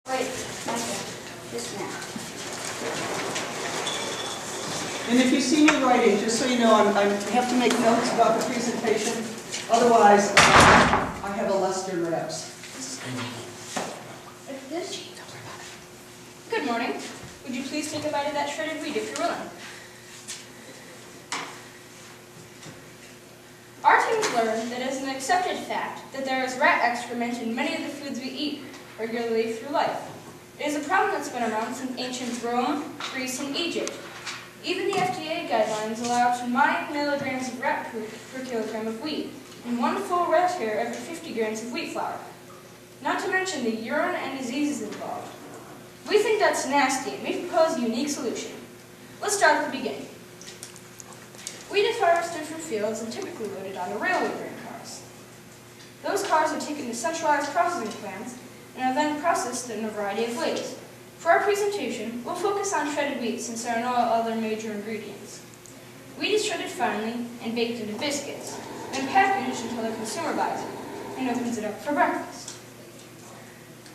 Wait, this now. And if you see me writing, just so you know, I have to make notes about the presentation. Otherwise, I have a Lester Raps. This? Good morning. Would you please take a bite of that shredded wheat if you're willing? Our teams learned that it is an accepted fact that there is rat excrement in many of the foods we eat regularly through life. It is a problem that's been around since ancient Rome, Greece, and Egypt. Even the FDA guidelines allow up to 9 milligrams of rat poop per kilogram of wheat, and 1 full rat hair every 50 grams of wheat flour. Not to mention the urine and diseases involved. We think that's nasty, and we propose a unique solution. Let's start at the beginning. Wheat is harvested from fields and typically loaded onto railway grain cars. Those cars are taken to centralized processing plants and are then processed in a variety of ways. For our presentation, we'll focus on shredded wheat since there are no other major ingredients. Wheat is shredded finely and baked into biscuits, then packaged until the consumer buys it and opens it up for breakfast.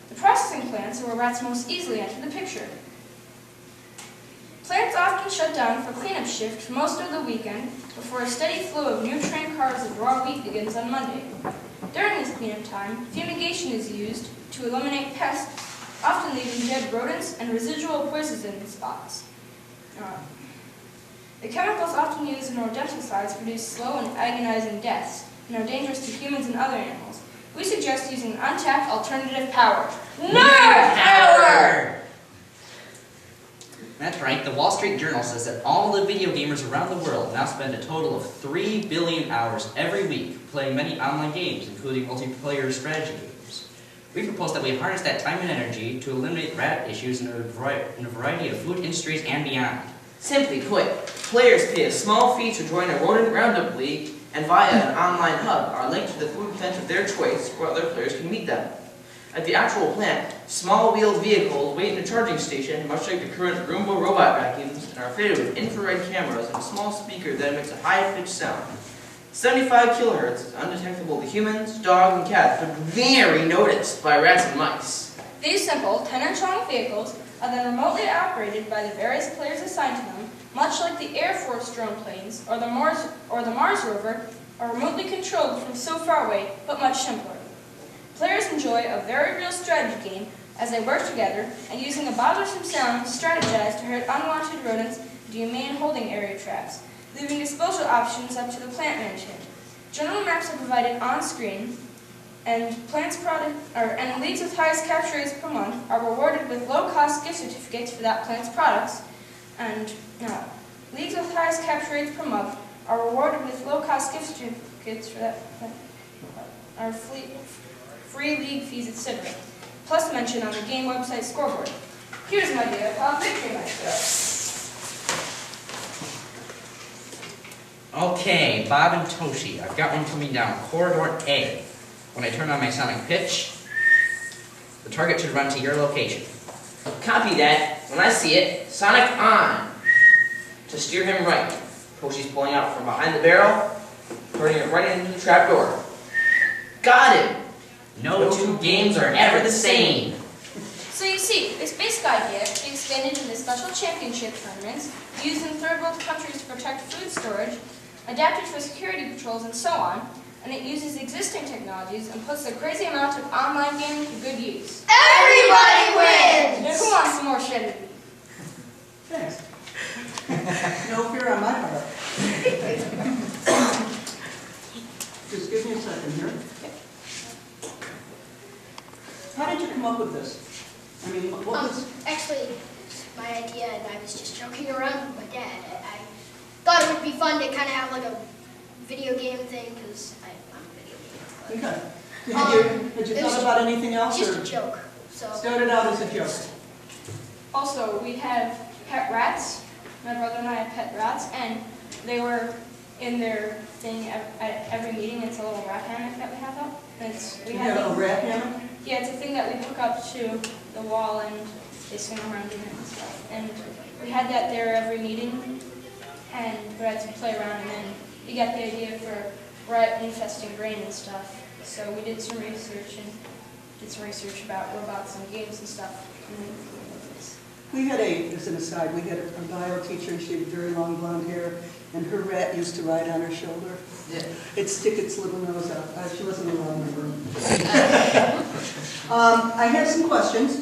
The processing plants are where rats most easily enter the picture. Plants often shut down for cleanup shift for most of the weekend before a steady flow of new train cars of raw wheat begins on Monday. During this cleanup time, fumigation is used to eliminate pests, often leaving dead rodents and residual poisons in spots. The chemicals often used in rodenticides produce slow and agonizing deaths and are dangerous to humans and other animals. We suggest using untapped alternative power. Nerve power! That's right, the Wall Street Journal says that all the video gamers around the world now spend a total of 3 billion hours every week playing many online games, including multiplayer strategy games. We propose that we harness that time and energy to eliminate rat issues in a variety of food industries and beyond. Simply put, players pay a small fee to join a rodent roundup league, and via an online hub are linked to the food plant of their choice where other players can meet them. At the actual plant, small wheeled vehicles wait in a charging station, much like the current Roomba robot vacuums, and are fitted with infrared cameras and a small speaker that emits a high-pitched sound. 75 kilohertz is undetectable to humans, dogs, and cats, but very noticed by rats and mice. These simple 10-inch long vehicles are then remotely operated by the various players assigned to them, much like the Air Force drone planes or the Mars rover are remotely controlled from so far away, but much simpler. Players enjoy a very real strategy game as they work together and using a bothersome sound strategize to hurt unwanted rodents into humane holding area traps, leaving disposal options up to the plant management. General maps are provided on screen, and leagues with highest capture rates per month are rewarded with low-cost gift certificates for that plant's products. Leagues with highest capture rates per month are rewarded with low-cost gift certificates for that are free league fees, etc. Plus mention on the game website scoreboard. Here's an idea of how victory might go. Okay, Bob and Toshi, I've got one coming down corridor A. When I turn on my sonic pitch, the target should run to your location. Copy that. When I see it, sonic on. To steer him right. Toshi's pulling out from behind the barrel, turning it right into the trapdoor. Got him! No two games are ever the same. So you see, this basic idea can be expanded into special championship tournaments, used in third world countries to protect food storage, adapted for security patrols, and so on, and it uses existing technologies and puts a crazy amount of online gaming to good use. Everybody wins! Now who wants some more shredded wheat? Thanks. No fear on my part. Just give me a second here. How did you come up with this? I mean, what was... Actually, it's my idea, and I was just joking around with my dad. I thought it would be fun to kind of have like a video game thing, because I'm a video gamer. Okay. Had you thought about anything else? Just or a joke. So started out as a joke. Also, we have pet rats. My brother and I have pet rats, and they were in their thing at every meeting. It's a little rat hammock that we have up. You have a rat hammock? Yeah, it's a thing that we hook up to the wall and they swing around in it and stuff. And we had that there every meeting, and we had to play around, and then we got the idea for rat infesting grain and stuff. So we did some research and did some research about robots and games and stuff. And then We had as an aside, we had a bio teacher, and she had very long blonde hair, and her rat used to ride on her shoulder. Yeah. It'd stick its little nose out. She wasn't alone in the room. I have some questions.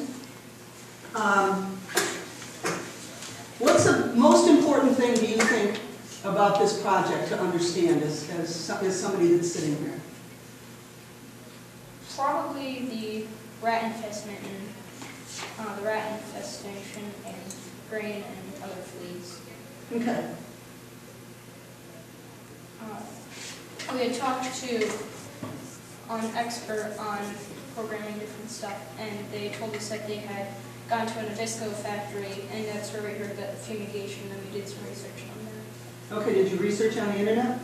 What's the most important thing, do you think, about this project to understand as somebody that's sitting here? probably the rat infestation and grain and other fleas. Okay. We had talked to an expert on programming different stuff, and they told us that they had gone to an Nabisco factory, and that's where we heard the fumigation, and we did some research on that. Okay, did you research on the internet?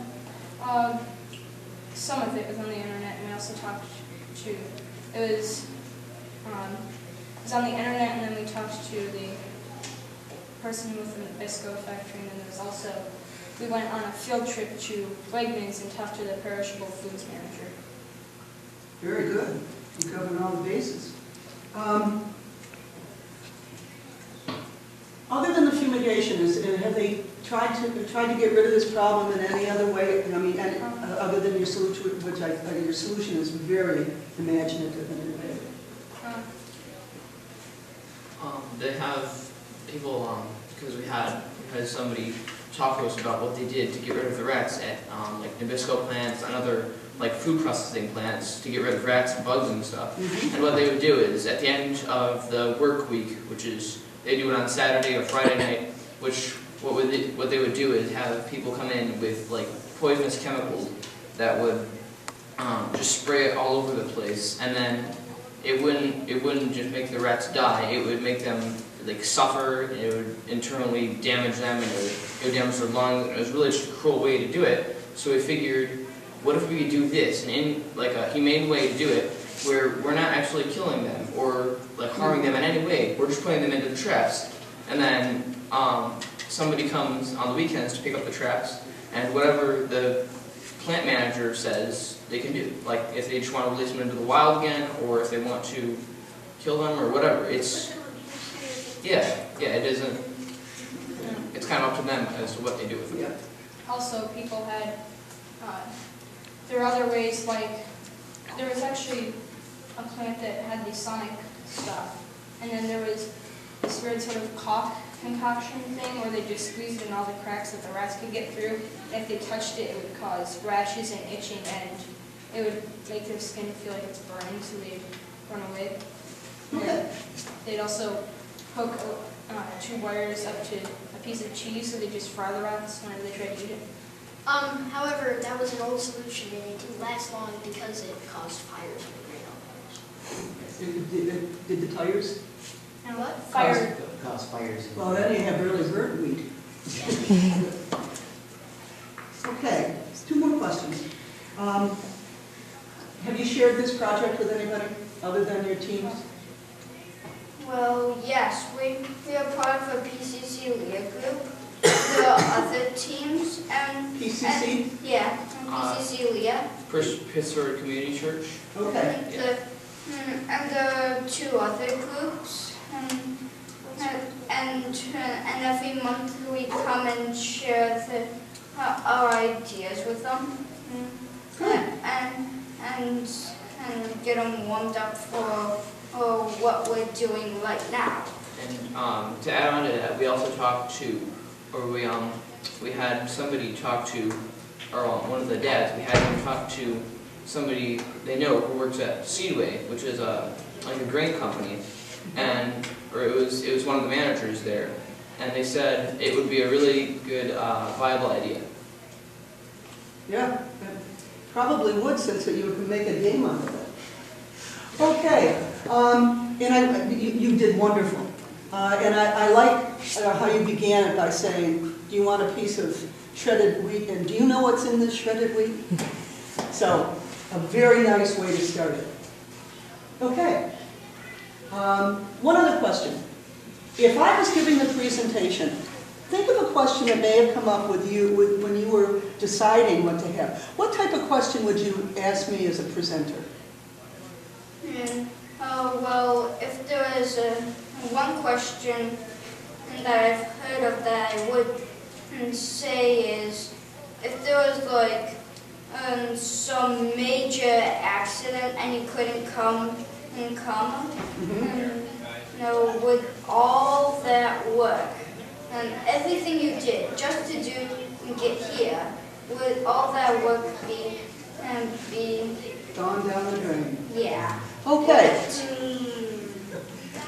Some of it was on the internet, and we also talked to, it was on the internet, and then we talked to the person with the Nabisco factory, and then there was also, we went on a field trip to Wegmans and talked to the perishable foods manager. Very good. You covered all the bases. Other than the fumigation, have they tried to get rid of this problem in any other way? I mean, other than your solution, which your solution is very imaginative and innovative. They have people, because we had somebody talk to us about what they did to get rid of the rats at like Nabisco plants and other like food processing plants to get rid of rats and bugs and stuff. Mm-hmm. And what they would do is at the end of the work week, which is they do it on Saturday or Friday night, which what they would do is have people come in with like poisonous chemicals that would just spray it all over the place, and then it wouldn't just make the rats die, it would make them like suffer, and it would internally damage them, and it would damage their lungs, and it was really just a cruel way to do it. So we figured, what if we could do this, and in like a humane way to do it, where we're not actually killing them or like harming them in any way, we're just putting them into the traps, and then somebody comes on the weekends to pick up the traps, and whatever the plant manager says they can do, like if they just want to release them into the wild again, or if they want to kill them or whatever. It's it isn't. It's kind of up to them as to what they do with them. Yeah. Also, people had, there are other ways, like, there was actually a plant that had the sonic stuff, and then there was this weird sort of caulk concoction thing where they just squeezed in all the cracks that the rats could get through, and if they touched it, it would cause rashes and itching, and it would make their skin feel like it's burning, so they'd run away. And they'd also hook 2 wires up to a piece of cheese, so they just fry the rats whenever they try to eat it. However, that was an old solution and it didn't last long because it caused fires in the greenhouse. Did the tires? And What? fire. Cause fires. Well, then you have really birdweed. Okay, 2 more questions. Have you shared this project with anybody other than your teams? Well, yes, we are part of a PCC LEAH group. There are other teams and PCC? yeah, PCC LEAH. Pittsburgh Community Church. Okay. And there are 2 other groups, and every month we come and share our ideas with them, and get them warmed up for what we're doing right now. And to add on to that, we also talked to, or we had somebody talk to, or one of the dads, we had him talk to somebody they know who works at Seedway, which is like a grain company, or it was one of the managers there, and they said it would be a really good viable idea. Yeah, probably would, since you can make a game out of it. Okay, and you did wonderful. And I like how you began it by saying, do you want a piece of shredded wheat? And do you know what's in this shredded wheat? So, a very nice way to start it. Okay. One other question. If I was giving the presentation, think of a question that may have come up with you when you were deciding what to have. What type of question would you ask me as a presenter? Well, if there is one question that I've heard of that I would say is, if there was like some major accident and you couldn't come, would all that work and everything you did just to get here, would all that work be Gone down the drain. yeah. Okay.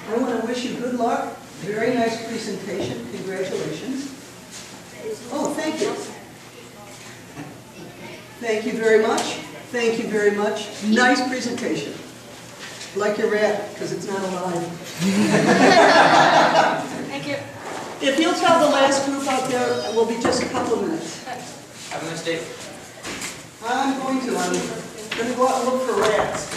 I want to wish you good luck. Very nice presentation. Congratulations. Oh, thank you. Thank you very much. Thank you very much. Nice presentation. Like your rat, because it's not alive. Thank you. If you'll tell the last group out there, it will be just a couple of minutes. Have a nice day. I'm going to go out and look for rats.